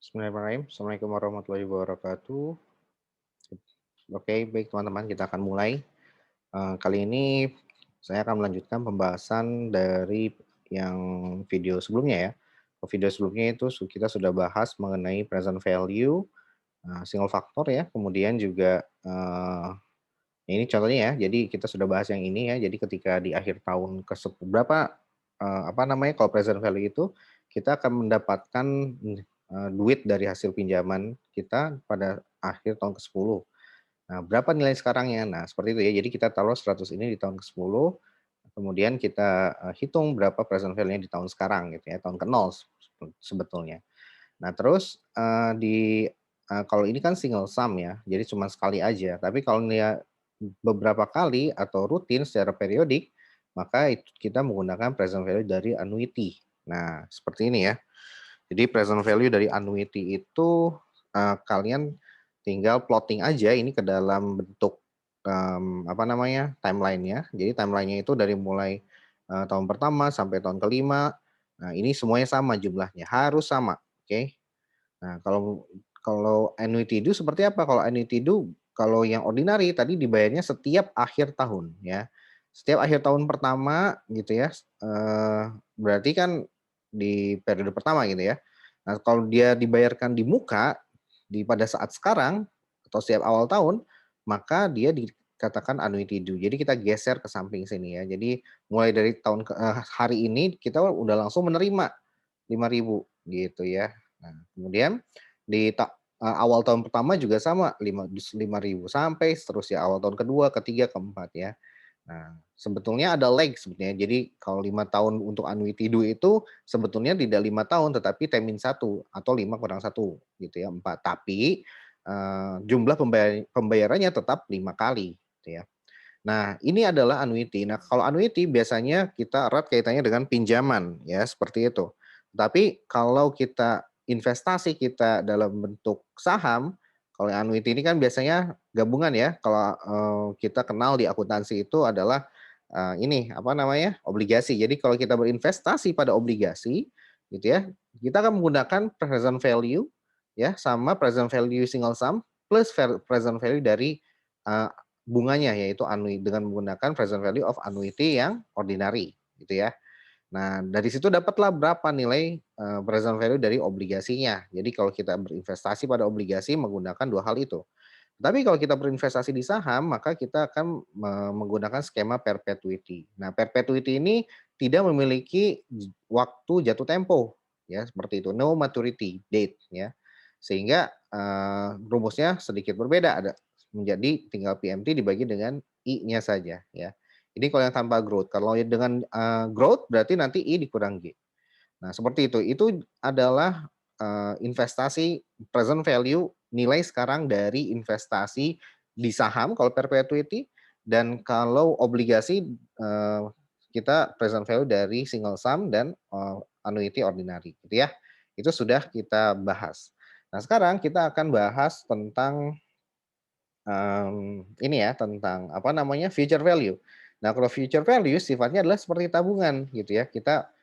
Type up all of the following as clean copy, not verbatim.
Bismillahirrahmanirrahim. Assalamualaikum warahmatullahi wabarakatuh. Oke, baik teman-teman, kita akan mulai. Kali ini saya akan melanjutkan pembahasan dari yang video sebelumnya ya. Video sebelumnya itu kita sudah bahas mengenai present value, single factor ya, kemudian juga ini contohnya ya. Jadi kita sudah bahas yang ini ya. Jadi ketika di akhir tahun ke berapa apa namanya kalau present value itu kita akan mendapatkan duit dari hasil pinjaman kita pada akhir tahun ke-10. Nah, berapa nilai sekarangnya? Nah, seperti itu ya. Jadi kita taruh 100 ini di tahun ke-10, kemudian kita hitung berapa present value-nya di tahun sekarang gitu ya, tahun ke-0 sebetulnya. Nah, terus kalau ini kan single sum ya, jadi cuma sekali aja. Tapi kalau dia beberapa kali atau rutin secara periodik, maka itu kita menggunakan present value dari annuity. Nah, seperti ini ya. Jadi present value dari annuity itu, kalian tinggal plotting aja ini ke dalam bentuk, apa namanya, timeline-nya. Jadi timeline-nya itu dari mulai, tahun pertama sampai tahun kelima. Nah, ini semuanya sama jumlahnya, harus sama, oke. Nah, kalau kalau annuity due seperti apa? Kalau annuity due, kalau yang ordinary tadi dibayarnya setiap akhir tahun ya. Setiap akhir tahun pertama gitu ya, berarti kan di periode pertama gitu ya. Nah, kalau dia dibayarkan di muka pada saat sekarang atau setiap awal tahun, maka dia dikatakan annuity due. Jadi kita geser ke samping sini ya. Jadi mulai dari hari ini kita udah langsung menerima 5.000 gitu ya. Nah, kemudian awal tahun pertama juga sama 5.000 sampai seterusnya awal tahun kedua, ketiga, keempat ya. Nah, sebetulnya ada lag sebetulnya. Jadi kalau 5 tahun untuk annuity due itu sebetulnya tidak 5 tahun tetapi T-1 atau 5 kurang 1 gitu ya, 4. Tapi, jumlah pembayarannya tetap 5 kali gitu ya. Nah, ini adalah annuity. Nah, kalau annuity biasanya kita erat kaitannya dengan pinjaman ya, seperti itu. Tapi kalau kita investasi kita dalam bentuk saham, kalau yang annuity ini kan biasanya gabungan ya. Kalau kita kenal di akuntansi itu adalah ini apa namanya? Obligasi. Jadi kalau kita berinvestasi pada obligasi gitu ya, kita akan menggunakan present value ya sama present value single sum plus present value dari eh, bunganya yaitu dengan menggunakan present value of annuity yang ordinary gitu ya. Nah, dari situ dapatlah berapa nilai present value dari obligasinya. Jadi kalau kita berinvestasi pada obligasi menggunakan dua hal itu. Tapi kalau kita berinvestasi di saham, maka kita akan menggunakan skema perpetuity. Nah, perpetuity ini tidak memiliki waktu jatuh tempo ya, seperti itu. No maturity date ya. Sehingga rumusnya sedikit berbeda, ada menjadi tinggal PMT dibagi dengan I-nya saja ya. Ini kalau yang tanpa growth. Kalau dengan growth berarti nanti I dikurang G. Nah, seperti itu. Itu adalah investasi present value nilai sekarang dari investasi di saham kalau perpetuity, dan kalau obligasi kita present value dari single sum dan annuity ordinary gitu ya. Itu sudah kita bahas. Nah, sekarang kita akan bahas tentang ini ya, tentang apa namanya, future value. Nah, kalau future value sifatnya adalah seperti tabungan gitu ya, kita,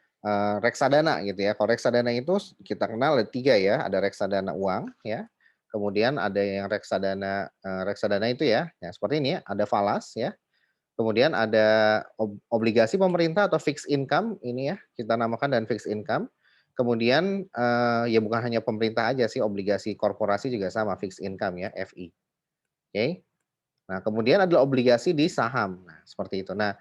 reksadana gitu ya. Kalau reksadana itu kita kenal ada 3 ya, ada reksadana uang ya, kemudian ada yang reksadana itu ya, ya seperti ini ya, ada falas ya, kemudian ada obligasi pemerintah atau fixed income ini ya, kita namakan dan fixed income. Kemudian, ya bukan hanya pemerintah aja sih, obligasi korporasi juga sama fixed income ya, FI, oke. Nah, kemudian adalah obligasi di saham. Nah, seperti itu. Nah,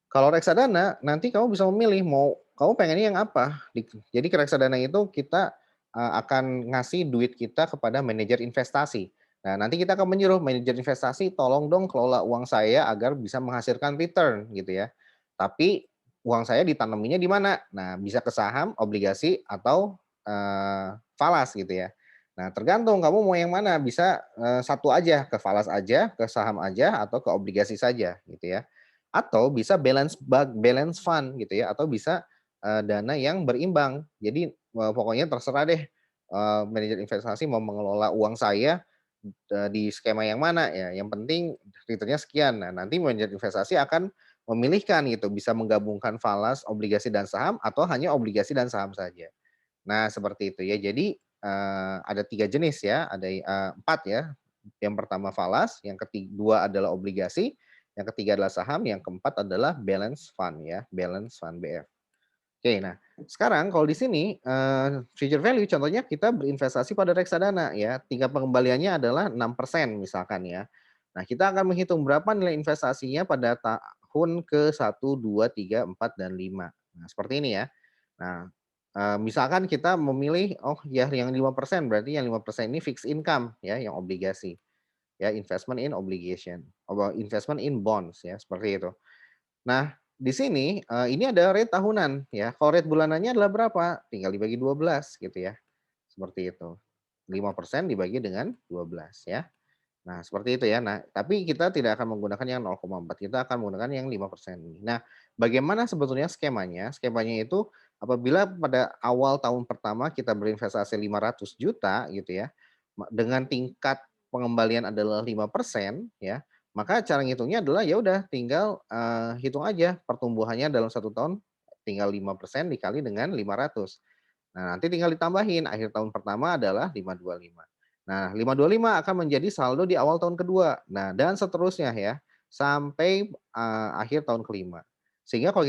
kalau reksadana nanti kamu bisa memilih mau kamu pengennya yang apa. Jadi ke reksadana itu kita akan ngasih duit kita kepada manajer investasi. Nah, nanti kita akan menyuruh manajer investasi, tolong dong kelola uang saya agar bisa menghasilkan return gitu ya. Tapi uang saya ditanaminya di mana? Nah, bisa ke saham, obligasi atau falas gitu ya. Nah, tergantung kamu mau yang mana, bisa satu aja, ke falas aja, ke saham aja, atau ke obligasi saja gitu ya. Atau bisa balance fund gitu ya, atau bisa dana yang berimbang. Jadi pokoknya terserah deh manajer investasi mau mengelola uang saya di skema yang mana ya, yang penting returnnya sekian. Nah, nanti manajer investasi akan memilihkan gitu, bisa menggabungkan falas, obligasi dan saham atau hanya obligasi dan saham saja. Nah, seperti itu ya. Jadi ada 3 jenis ya, ada 4 ya. Yang pertama falas, yang kedua adalah obligasi, yang ketiga adalah saham, yang keempat adalah balance fund ya, balance fund BF. Oke, nah sekarang kalau di sini, future value contohnya kita berinvestasi pada reksadana ya, tingkat pengembaliannya adalah 6% misalkan ya. Nah, kita akan menghitung berapa nilai investasinya pada tahun ke 1, 2, 3, 4 dan 5. Nah, seperti ini ya. Nah, misalkan kita memilih, oh ya yang 5% berarti yang 5% ini fixed income ya, yang obligasi, ya investment in obligation, investment in bonds ya, seperti itu. Nah, di sini, ini ada rate tahunan ya, kalau rate bulanannya adalah berapa? Tinggal dibagi 12 gitu ya, seperti itu. 5% dibagi dengan 12 ya. Nah, seperti itu ya. Nah, tapi kita tidak akan menggunakan yang 0,4, kita akan menggunakan yang 5% ini. Nah, bagaimana sebetulnya skemanya? Skemanya itu apabila pada awal tahun pertama kita berinvestasi 500 juta gitu ya, dengan tingkat pengembalian adalah 5% ya, maka cara ngitungnya adalah ya udah tinggal, hitung aja pertumbuhannya dalam 1 tahun tinggal 5% dikali dengan 500. Nah, nanti tinggal ditambahin, akhir tahun pertama adalah 525. Nah, 525 akan menjadi saldo di awal tahun kedua. Nah, dan seterusnya ya, sampai, akhir tahun kelima. Sehingga kalau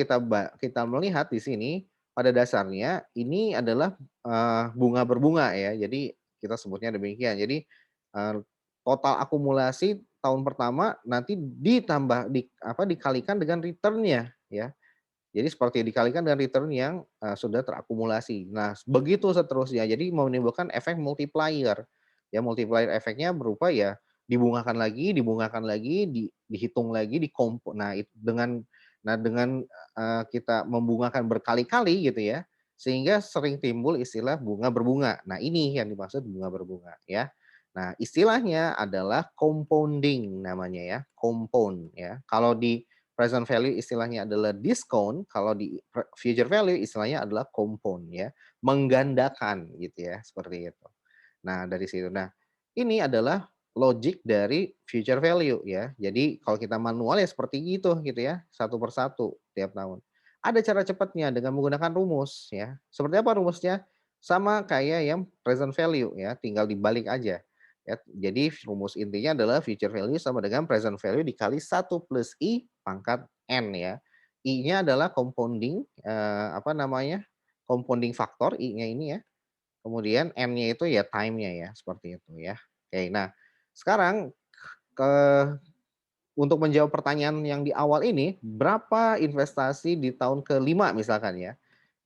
kita melihat di sini, pada dasarnya ini adalah, bunga berbunga ya, jadi kita sebutnya demikian. Jadi, total akumulasi tahun pertama nanti dikalikan dengan return-nya ya. Jadi seperti dikalikan dengan return yang, sudah terakumulasi. Nah, begitu seterusnya. Jadi menimbulkan efek multiplier. Ya, multiplier efeknya berupa ya dibungakan lagi, dihitung lagi, nah dengan, kita membungakan berkali-kali gitu ya, sehingga sering timbul istilah bunga berbunga. Nah, ini yang dimaksud bunga berbunga ya. Nah, istilahnya adalah compounding namanya ya, compound ya. Kalau di present value istilahnya adalah discount, kalau di future value istilahnya adalah compound ya, menggandakan gitu ya, seperti itu. Nah, dari situ. Nah, ini adalah logic dari future value ya. Jadi kalau kita manual ya seperti itu gitu ya, satu persatu tiap tahun. Ada cara cepatnya dengan menggunakan rumus ya. Seperti apa rumusnya? Sama kayak yang present value ya, tinggal dibalik aja. Ya, jadi rumus intinya adalah future value sama dengan present value dikali 1 plus I pangkat N ya. I-nya adalah compounding, compounding factor I-nya ini ya. Kemudian N-nya itu ya time-nya ya, seperti itu ya. Oke, nah sekarang ke untuk menjawab pertanyaan yang di awal ini, berapa investasi di tahun kelima misalkan ya.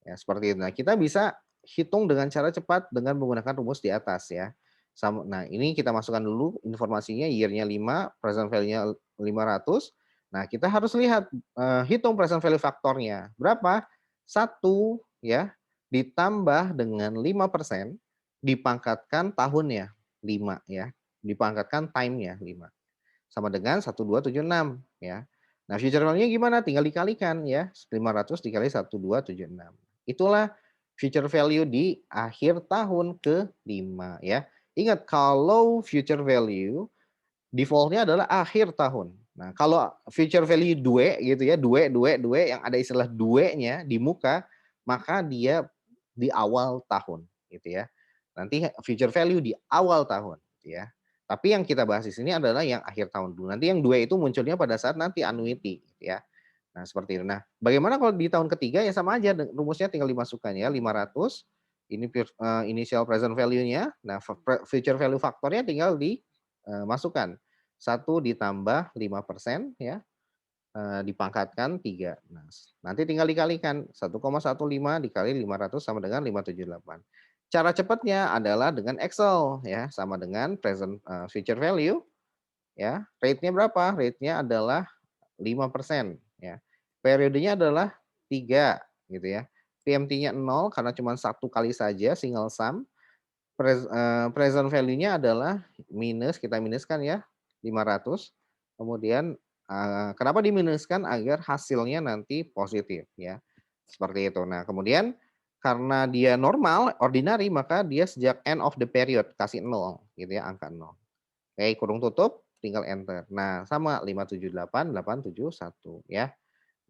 Ya, seperti itu. Nah, kita bisa hitung dengan cara cepat dengan menggunakan rumus di atas ya. Nah, ini kita masukkan dulu informasinya year-nya 5, present value-nya 500. Nah, kita harus lihat, hitung present value faktornya. Berapa? 1 ya, ditambah dengan 5% dipangkatkan tahunnya, 5 ya, dipangkatkan time-nya 5 sama dengan 1,276 ya. Nah, future value-nya gimana? Tinggal dikalikan ya, 500 dikali 1,276. Itulah future value di akhir tahun ke-5 ya. Ingat kalau future value default-nya adalah akhir tahun. Nah, kalau future value due gitu ya, due yang ada istilah duenya di muka, maka dia di awal tahun gitu ya. Nanti future value di awal tahun gitu ya. Tapi yang kita bahas di sini adalah yang akhir tahun dulu. Nanti yang due itu munculnya pada saat nanti annuity gitu ya. Nah, seperti itu. Nah, bagaimana kalau di tahun ketiga ya sama aja rumusnya tinggal dimasukkan ya 500 ini initial present value-nya. Nah, future value faktornya tinggal dimasukkan 1 ditambah 5% ya, dipangkatkan 3. Nah, nanti tinggal dikalikan 1,15 dikali 500 sama dengan 578. Cara cepatnya adalah dengan Excel ya, sama dengan future value ya. Rate-nya berapa? Rate-nya adalah 5% ya. Periodenya adalah 3 gitu ya. PMT-nya 0 karena cuma satu kali saja single sum. Present value-nya adalah kita minuskan ya 500. Kemudian, kenapa diminuskan? Agar hasilnya nanti positif ya, seperti itu. Nah, kemudian karena dia normal, ordinary, maka dia sejak end of the period kasih 0 gitu ya, angka 0. Oke, kurung tutup, tinggal enter. Nah, sama 578,871 ya.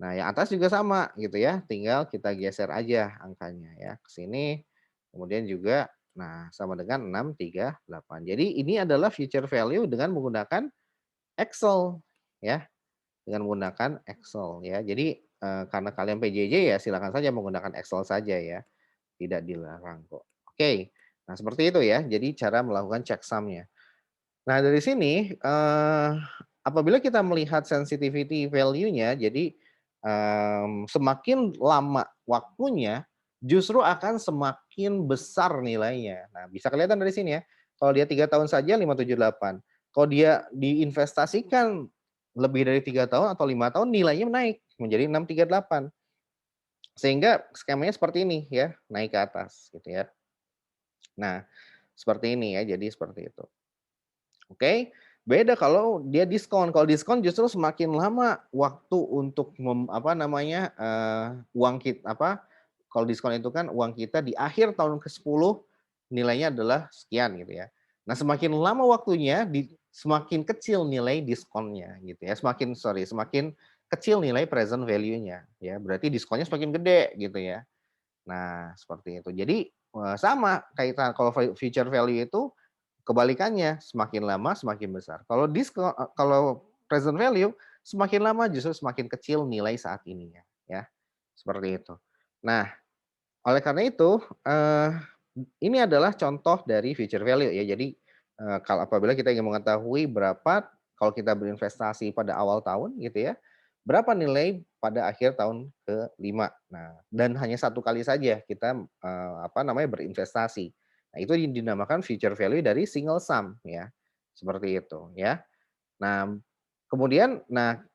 Nah, yang atas juga sama gitu ya, tinggal kita geser aja angkanya ya ke sini, kemudian juga Nah, sama dengan 638. Jadi ini adalah future value dengan menggunakan Excel ya, dengan menggunakan Excel ya. Jadi, karena kalian PJJ ya silakan saja menggunakan Excel saja ya, tidak dilarang kok. Oke, nah seperti itu ya, jadi cara melakukan checksum-nya. Nah dari sini, apabila kita melihat sensitivity value-nya, jadi, semakin lama waktunya, justru akan semakin besar nilainya. Nah bisa kelihatan dari sini ya, kalau dia 3 tahun saja 578, kalau dia diinvestasikan lebih dari 3 tahun atau 5 tahun nilainya naik menjadi 638. Sehingga skemanya seperti ini ya, naik ke atas gitu ya. Nah, seperti ini ya, jadi seperti itu. Oke, beda kalau dia diskon. Kalau diskon justru semakin lama waktu untuk apa namanya, uang apa, kalau diskon itu kan uang kita di akhir tahun ke-10 nilainya adalah sekian gitu ya. Nah, semakin lama waktunya semakin kecil nilai diskonnya gitu ya, semakin kecil nilai present value-nya ya, berarti diskonnya semakin gede gitu ya. Nah, seperti itu. Jadi, sama kaitan kalau future value itu kebalikannya, semakin lama semakin besar. Kalau present value, semakin lama justru semakin kecil nilai saat ininya, ya, seperti itu. Nah, oleh karena itu, ini adalah contoh dari future value ya. Jadi, kalau apabila kita ingin mengetahui berapa kalau kita berinvestasi pada awal tahun gitu ya, berapa nilai pada akhir tahun ke-5. Nah, dan hanya satu kali saja kita, apa namanya, berinvestasi. Nah, itu dinamakan future value dari single sum ya, seperti itu ya. Nah, kemudian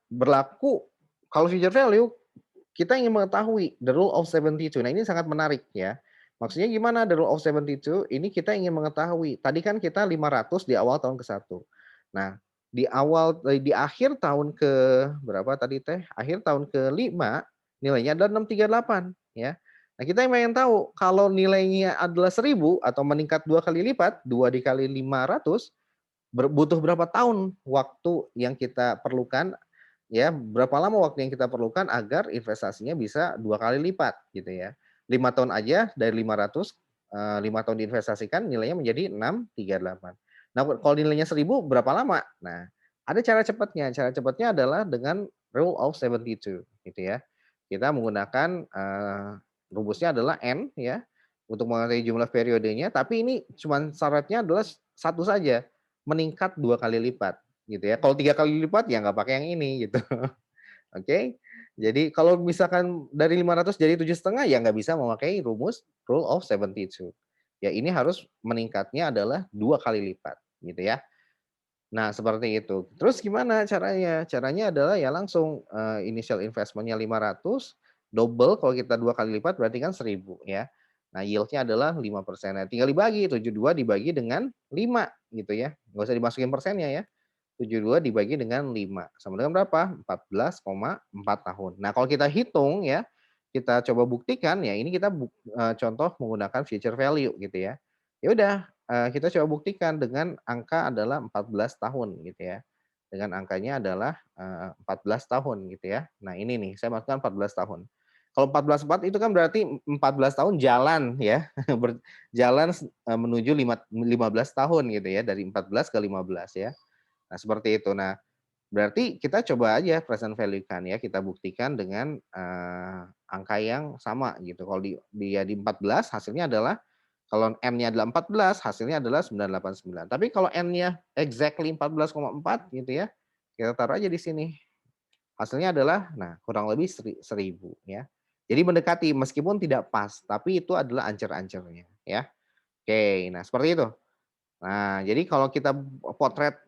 berlaku kalau future value kita ingin mengetahui the rule of 72. Nah, ini sangat menarik ya. Maksudnya gimana the rule of 72? Ini kita ingin mengetahui, tadi kan kita 500 di awal tahun ke-1. Nah, di akhir tahun ke berapa tadi teh? Akhir tahun ke-5 nilainya adalah 638 ya. Nah, kita yang pengen tahu kalau nilainya adalah 1000 atau meningkat 2 kali lipat, 2 dikali 500 butuh berapa tahun waktu yang kita perlukan, ya, berapa lama waktu yang kita perlukan agar investasinya bisa 2 kali lipat gitu ya. 5 tahun aja dari 500, 5 tahun diinvestasikan nilainya menjadi 638. Nah, kalau nilainya 1000 berapa lama? Nah, ada cara cepatnya. Cara cepatnya adalah dengan rule of 72 gitu ya. Kita menggunakan, rumusnya adalah N ya, untuk mengetahui jumlah periodenya, tapi ini cuman syaratnya adalah satu saja, meningkat 2 kali lipat gitu ya. Kalau 3 kali lipat ya nggak pakai yang ini gitu. Oke. Jadi kalau misalkan dari 500 jadi 7,5 ya nggak bisa memakai rumus rule of 72. Ya ini harus meningkatnya adalah 2 kali lipat gitu ya. Nah seperti itu. Terus gimana caranya? Caranya adalah ya langsung, initial investment-nya 500, double kalau kita 2 kali lipat berarti kan 1.000 ya. Nah yield-nya adalah 5%. Nah tinggal dibagi, 72 dibagi dengan 5 gitu ya. Nggak usah dimasukin persennya ya. 72 dibagi dengan 5 sama dengan berapa? 14,4 tahun. Nah, kalau kita hitung ya, kita coba buktikan ya ini kita contoh menggunakan future value gitu ya. Ya udah, kita coba buktikan dengan angka adalah 14 tahun gitu ya. Dengan angkanya adalah, 14 tahun gitu ya. Nah, ini nih saya masukkan 14 tahun. Kalau 14,4 itu kan berarti 14 tahun jalan ya, berjalan menuju 15 tahun gitu ya, dari 14 ke 15 ya. Nah, seperti itu. Nah, berarti kita coba aja present value-kan ya, kita buktikan dengan, angka yang sama gitu. Kalau dia di 14 hasilnya adalah kalau N-nya adalah 14 hasilnya adalah 989. Tapi kalau N-nya exactly 14,4 gitu ya, kita taruh aja di sini. Hasilnya adalah nah kurang lebih 1.000 ya. Jadi mendekati meskipun tidak pas, tapi itu adalah ancer-ancernya ya. Oke, nah seperti itu. Nah, jadi kalau kita potret,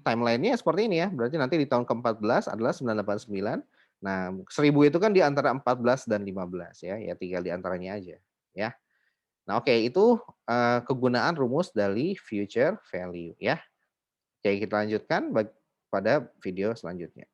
timeline-nya seperti ini ya, berarti nanti di tahun ke-14 adalah 989. Nah, 1.000 itu kan di antara 14 dan 15 ya, ya tinggal di antaranya aja, ya. Nah, oke itu, kegunaan rumus dari future value ya. Oke, kita lanjutkan pada video selanjutnya.